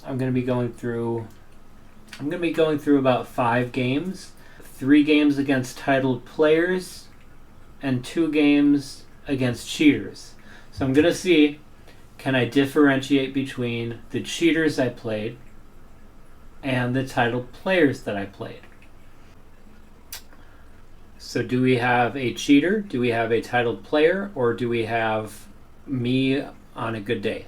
I'm going to be going through about 5 games. 3 games against titled players and 2 games against cheaters. So I'm going to see, can I differentiate between the cheaters I played and the titled players that I played? So do we have a cheater, do we have a titled player, or do we have me on a good day?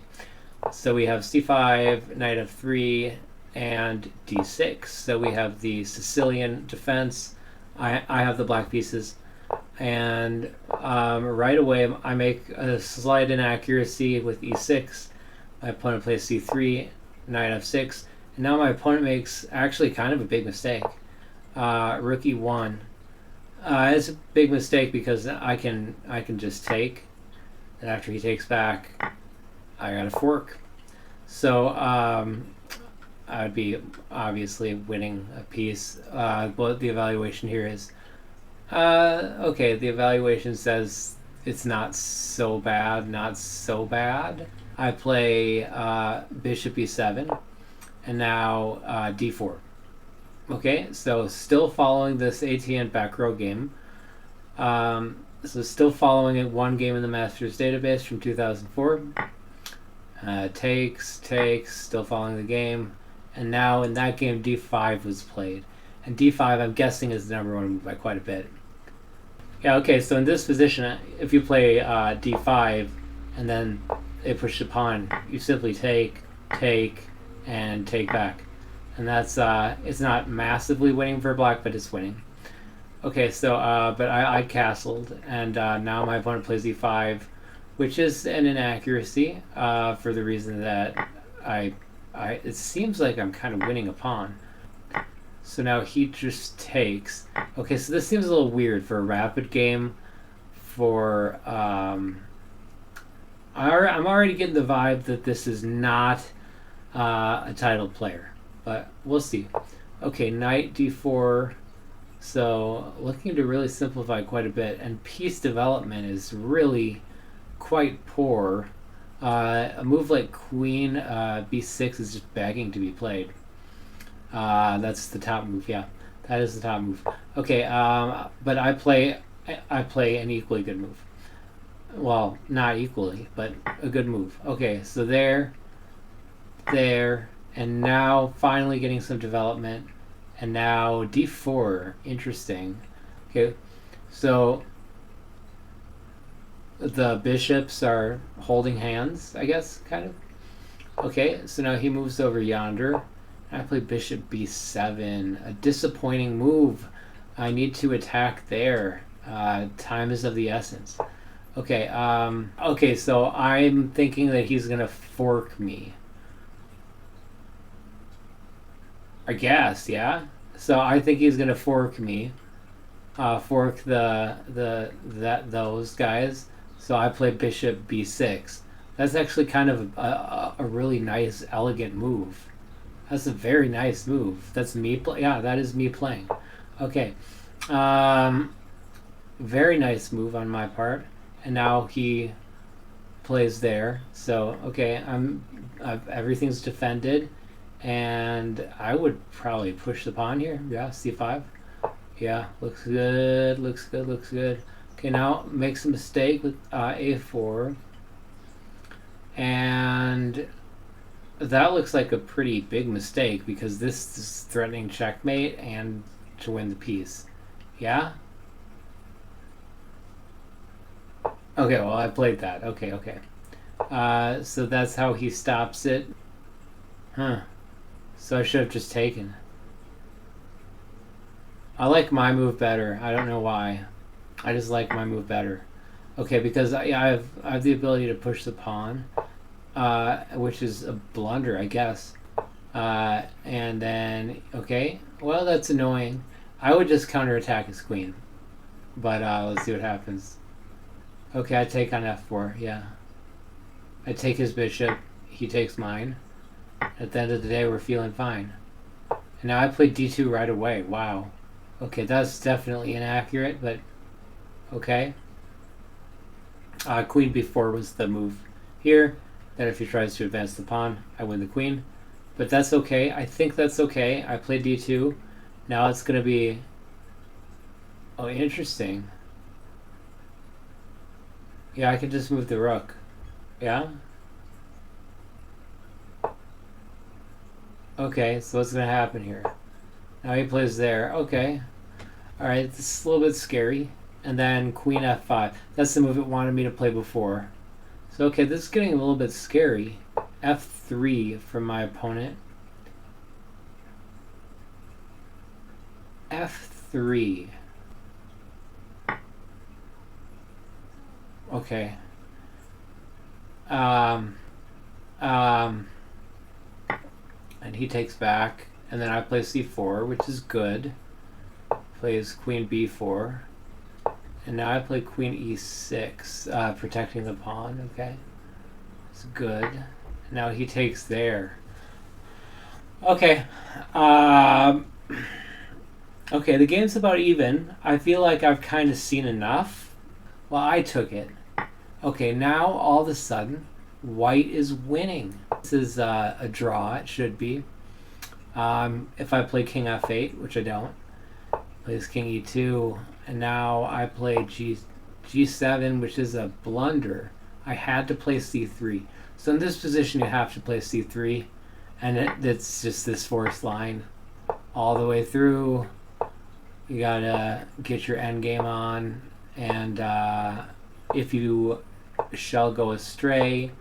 So we have c5, knight f3, and d6. So we have the Sicilian defense. I have the black pieces. And right away I make a slight inaccuracy with e6. My opponent plays c3, knight f6. And now my opponent makes actually kind of a big mistake. Rook e1. It's a big mistake because I can just take, and after he takes back, I gotta fork. So I'd be obviously winning a piece. But the evaluation here is okay. The evaluation says it's not so bad. Not so bad. I play bishop e7, and now d4. Okay, so still following this ATN back row game. So still following it, one game in the Masters database from 2004. Takes, still following the game. And now in that game, d5 was played. And d5, I'm guessing, is the number 1 move by quite a bit. Yeah, okay, so in this position, if you play d5, and then they push the pawn, you simply take, and take back. And that's, it's not massively winning for black, but it's winning. Okay, so, but I castled, and now my opponent plays e5, which is an inaccuracy, for the reason that it seems like I'm kind of winning a pawn. So now he just takes. Okay, so this seems a little weird for a rapid game. For, I'm already getting the vibe that this is not a titled player. But we'll see. Okay, knight d4. So looking to really simplify quite a bit. And piece development is really quite poor. A move like queen b6 is just begging to be played. That's the top move, yeah. That is the top move. Okay, but I play an equally good move. Well, not equally, but a good move. Okay, so there, and now finally getting some development, and now d4. Interesting. Okay, so the bishops are holding hands, I guess, kind of. Okay, so now he moves over yonder. I play bishop b7. A disappointing move. I need to attack there. Time is of the essence. Okay, okay, so I'm thinking that he's gonna fork me. I guess, yeah. So I think he's gonna fork me, fork those guys. So I play bishop b6. That's actually kind of a really nice, elegant move. That's a very nice move. That's me yeah, that is me playing. Okay, very nice move on my part. And now he plays there. So okay, everything's defended. And I would probably push the pawn here. Yeah, c5. Yeah, looks good, looks good, looks good. Okay, now makes a mistake with a4. And that looks like a pretty big mistake because this is threatening checkmate and to win the piece. Yeah? Okay, well, I played that. Okay. So that's how he stops it. Huh. So I should have just taken. I like my move better. I don't know why. I just like my move better. Okay, because I have the ability to push the pawn, which is a blunder, I guess. And then, okay, well, that's annoying. I would just counterattack his queen. But let's see what happens. Okay, I take on f4, yeah. I take his bishop, he takes mine. At the end of the day, we're feeling fine. And now I play d2 right away. Wow. Okay, that's definitely inaccurate, but okay. Queen b4 was the move here. Then if he tries to advance the pawn, I win the queen. but that's okay. I think that's okay. I played d2. Now it's going to be... Oh, interesting. Yeah, I can just move the rook. Yeah? Okay, so what's going to happen here? Now he plays there. Okay. Alright, this is a little bit scary. And then queen f5. That's the move it wanted me to play before. So, okay, this is getting a little bit scary. f3 from my opponent. f3. Okay. And he takes back, and then I play c4, which is good. Plays queen b4, and now I play queen e6, protecting the pawn. Okay, it's good. Now he takes there. Okay. Okay, the game's about even. I feel like I've kind of seen enough. Well, I took it. Okay, now all of a sudden, white is winning. This is a draw, it should be. If I play king f8, which I don't, plays king e2, and now I play g7, which is a blunder. I had to play c3. So in this position, you have to play c3, and it's just this forced line all the way through. You gotta get your endgame on, and if you shall go astray,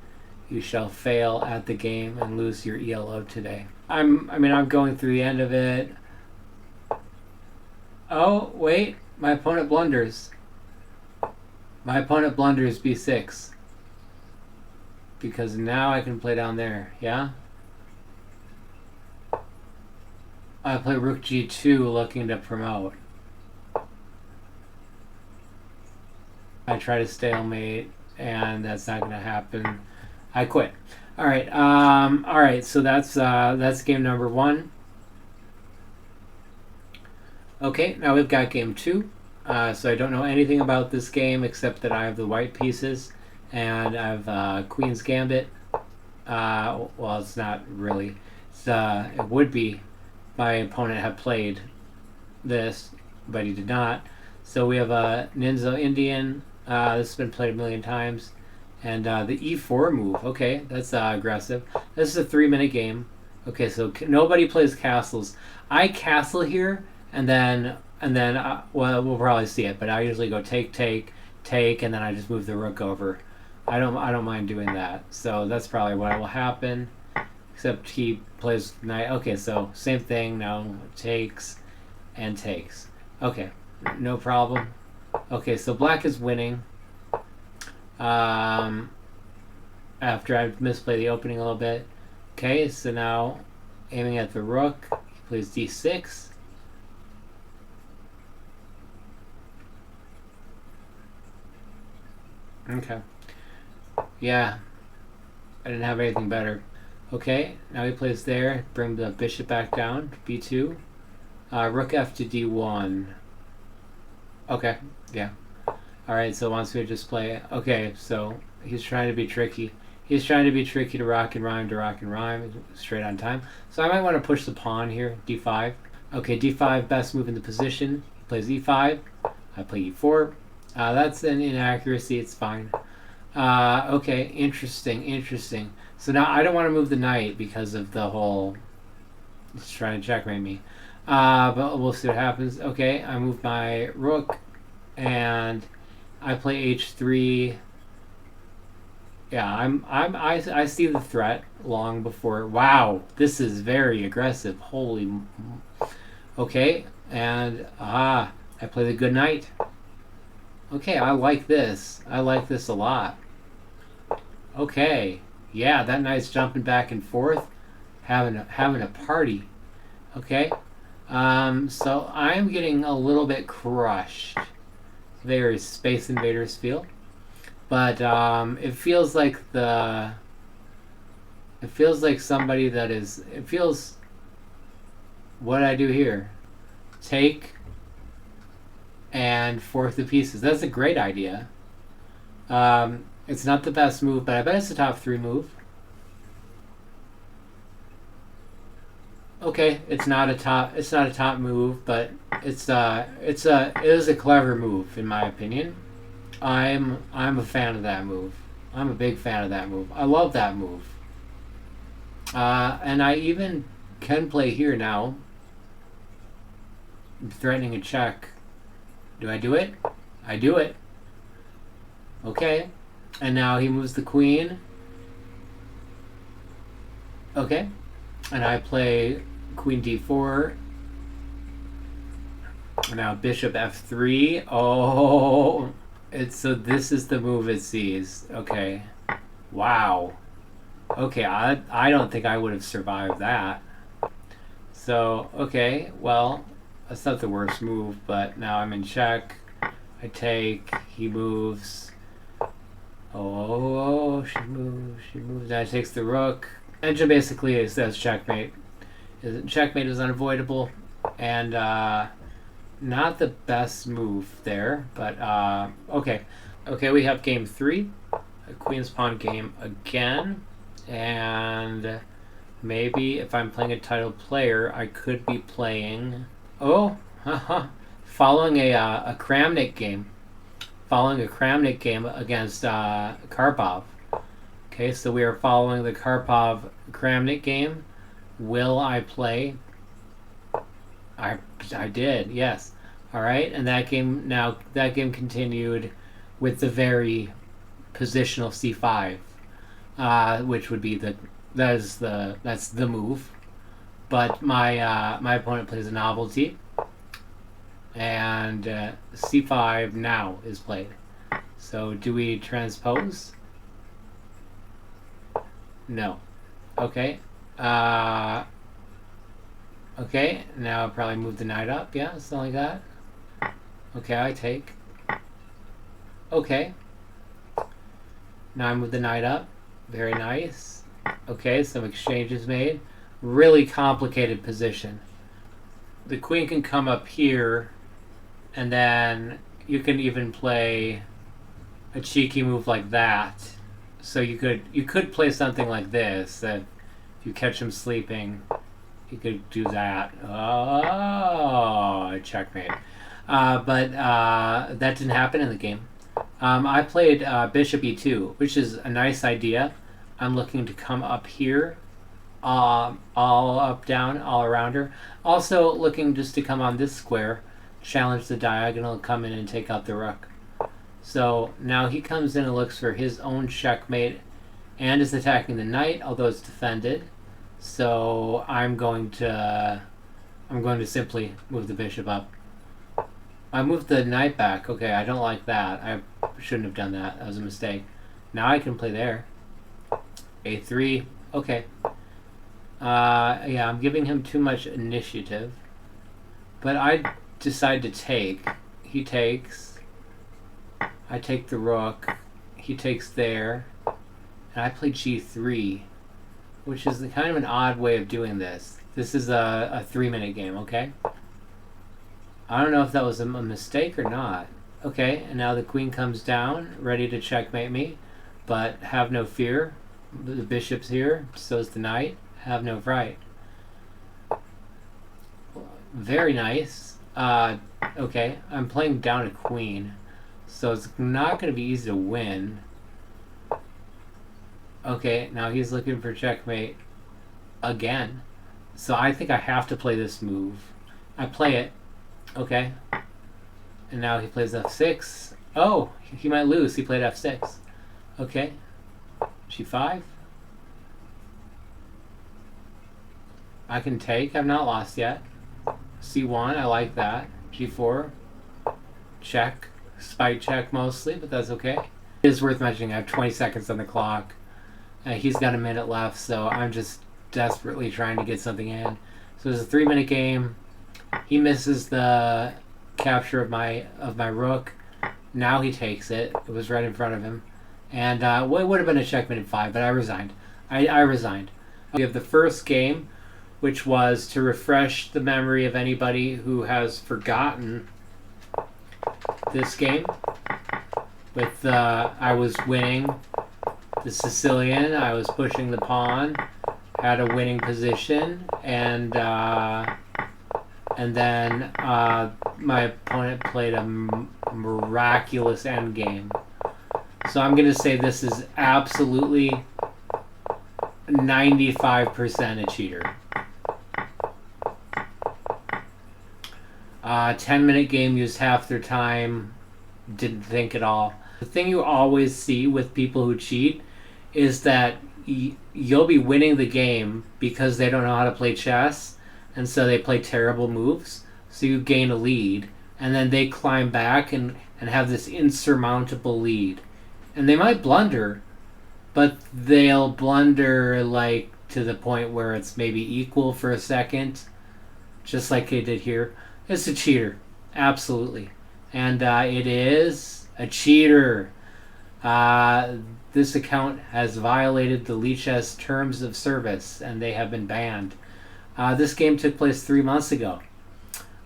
you shall fail at the game and lose your ELO today. I'm going through the end of it. Oh, wait, my opponent blunders. My opponent blunders b6. Because now I can play down there, yeah? I play rook g2 looking to promote. I try to stalemate, and that's not going to happen. I quit. All right, so that's game number 1. Okay, now we've got game 2. So I don't know anything about this game except that I have the white pieces, and I have Queen's Gambit. Well, it's not really. It would be. My opponent had played this, but he did not. So we have a Ninja Indian. This has been played a million times. And the e4 move. Okay, that's aggressive. This is a 3-minute game. Okay, so nobody plays castles. I castle here, and then well, we'll probably see it. But I usually go take, take, take, and then I just move the rook over. I don't mind doing that. So that's probably what will happen. Except he plays knight. Okay, so same thing. Now takes and takes. Okay, no problem. Okay, so black is winning. After I've misplayed the opening a little bit. Okay, so now aiming at the rook, he plays d6. Okay. Yeah, I didn't have anything better. Okay, now he plays there. Bring the bishop back down. b2. Rook f to d1. Okay, yeah. Alright, so wants me to just play. Okay, so he's trying to be tricky. He's trying to be tricky to rock and rhyme, straight on time. So I might want to push the pawn here, d5. Okay, d5, best move in the position. He plays e5. I play e4. That's an inaccuracy, it's fine. Okay, interesting. So now I don't want to move the knight because of the whole... He's trying to checkmate me. But we'll see what happens. Okay, I move my rook, and I play h3. Yeah, I see the threat long before. Wow, this is very aggressive. Holy. Okay, and I play the good knight. Okay, I like this. I like this a lot. Okay, yeah, that knight's jumping back and forth, having a party. Okay, so I'm getting a little bit crushed. Very Space Invaders feel. But it feels like somebody that is... It feels... What I do here? Take and fork the pieces. That's a great idea. It's not the best move, but I bet it's the top 3 move. Okay, it's not a top move, but it is a clever move in my opinion. I'm a fan of that move. I'm a big fan of that move. I love that move. And I even can play here now. I'm threatening a check. Do I do it? I do it. Okay. And now he moves the queen. Okay. And I play queen d4. Now bishop f3. Oh, so this is the move it sees. Okay. Wow. Okay, I don't think I would have survived that. So, okay, well, that's not the worst move, but now I'm in check. I take, he moves. Oh, she moves. Now he takes the rook. And so basically it says checkmate. Checkmate is unavoidable, and not the best move there, but okay. Okay, we have game 3, a queen's pawn game again, and maybe if I'm playing a titled player, I could be playing, following a Kramnik game. Following a Kramnik game against Karpov. Okay, so we are following the Karpov-Kramnik game. Will I play? I did, yes. All right, and that game continued with the very positional c5, which would be that's the move. But my opponent plays a novelty, and c5 now is played. So do we transpose? No. Okay. Okay, now I'll probably move the knight up. Yeah, something like that. Okay, I take. Okay. Now I move the knight up. Very nice. Okay, some exchanges made. Really complicated position. The queen can come up here, and then you can even play a cheeky move like that. So you could play something like this, that if you catch him sleeping, you could do that. Oh, checkmate. But that didn't happen in the game. I played bishop e2, which is a nice idea. I'm looking to come up here, all up, down, all around her. Also looking just to come on this square, challenge the diagonal, come in and take out the rook. So now he comes in and looks for his own checkmate and is attacking the knight, although it's defended. So I'm going to simply move the bishop up. I moved the knight back. Okay, I don't like that. I shouldn't have done that. That was a mistake. Now I can play there. A3. Okay. Yeah, I'm giving him too much initiative. But I decide to take. He takes. I take the rook. He takes there. And I play g3, which is kind of an odd way of doing this. This is a 3-minute game, okay? I don't know if that was a mistake or not. Okay, and now the queen comes down, ready to checkmate me. But have no fear. The bishop's here, so is the knight. Have no fright. Very nice. Okay, I'm playing down a queen, so it's not going to be easy to win. Okay, now he's looking for checkmate again. So I think I have to play this move. I play it. Okay. And now he plays f6. Oh, he might lose. He played f6. Okay. g5. I can take. I've not lost yet. c1. I like that. g4. Check. Spike check mostly, but that's okay. It is worth mentioning I have 20 seconds on the clock. He's got a minute left, so I'm just desperately trying to get something in. So it's a 3-minute game. He misses the capture of my rook. Now he takes it. It was right in front of him. And it would have been a checkmate at 5, but I resigned. I resigned. We have the first game, which was to refresh the memory of anybody who has forgotten this game. With I was winning the Sicilian, I was pushing the pawn, had a winning position, and then my opponent played a miraculous endgame. So I'm going to say this is absolutely 95% a cheater. 10-minute game, used half their time, didn't think at all. The thing you always see with people who cheat is that you'll be winning the game because they don't know how to play chess, and so they play terrible moves. So you gain a lead, and then they climb back and have this insurmountable lead. And they might blunder, but they'll blunder like to the point where it's maybe equal for a second, just like they did here. It's a cheater, absolutely. And it is a cheater. This account has violated the lichess terms of service, and they have been banned. This game took place 3 months ago.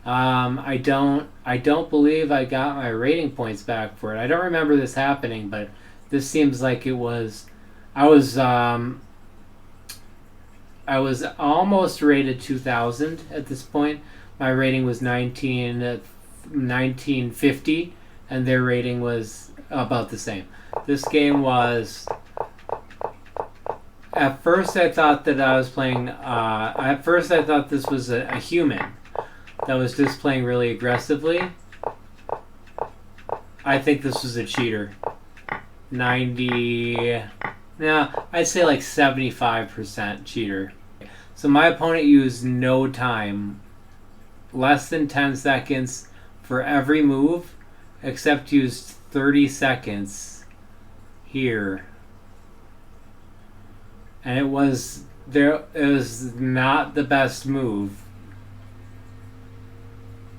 I don't believe I got my rating points back for it. I don't remember this happening, but this seems like it was. I was almost rated 2,000 at this point. My rating was 1950, and their rating was about the same. This game was. At first, I thought that I was playing. At first, I thought this was a human that was just playing really aggressively. I think this was a cheater. 90. No, I'd say like 75% cheater. So my opponent used no time, less than 10 seconds for every move, except used 30 seconds here. And it was not the best move.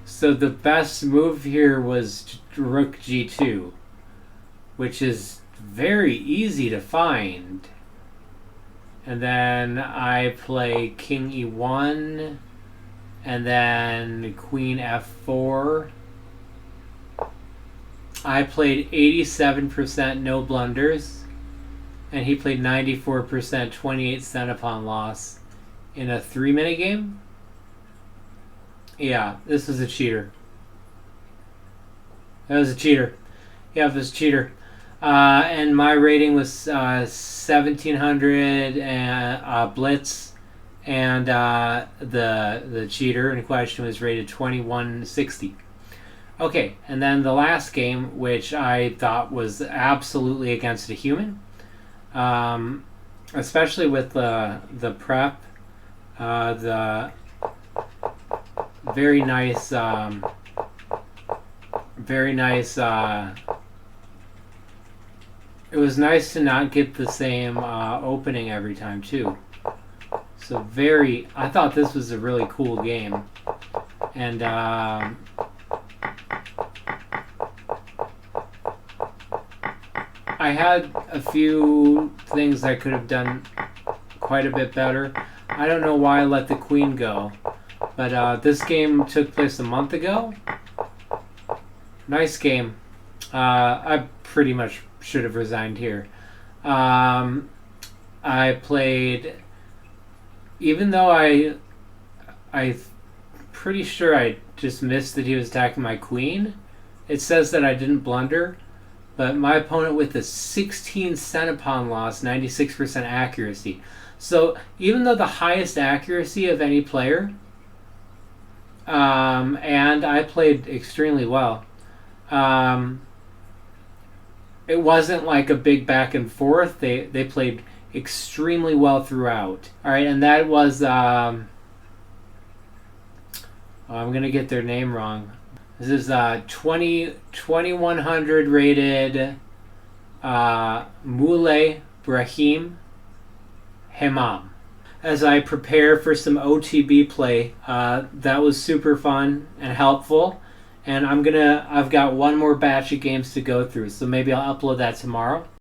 So the best move here was rook g2, which is very easy to find. And then I play king e1, and then queen f4. I played 87% no blunders, and he played 94%, 28 cent upon loss in a 3-minute game. Yeah, this was a cheater. That was a cheater. Yeah, it was a cheater. And my rating was 1,700 blitz, and the cheater in question was rated 2160. Okay, and then the last game, which I thought was absolutely against a human, especially with the prep, the very nice. It was nice to not get the same opening every time too. So I thought this was a really cool game, and I had a few things I could have done quite a bit better. I don't know why I let the queen go, but this game took place a month ago. Nice game. I pretty much should have resigned here. I played, even though I pretty sure I just missed that he was attacking my queen. It says that I didn't blunder, but my opponent with a 16 cent pawn loss, 96% accuracy. So even though the highest accuracy of any player, and I played extremely well, it wasn't like a big back and forth. They played extremely well throughout. All right, and that was I'm gonna get their name wrong. This is 2100 rated Moulay Brahim Hemam. As I prepare for some OTB play, that was super fun and helpful. And I've got one more batch of games to go through, so maybe I'll upload that tomorrow.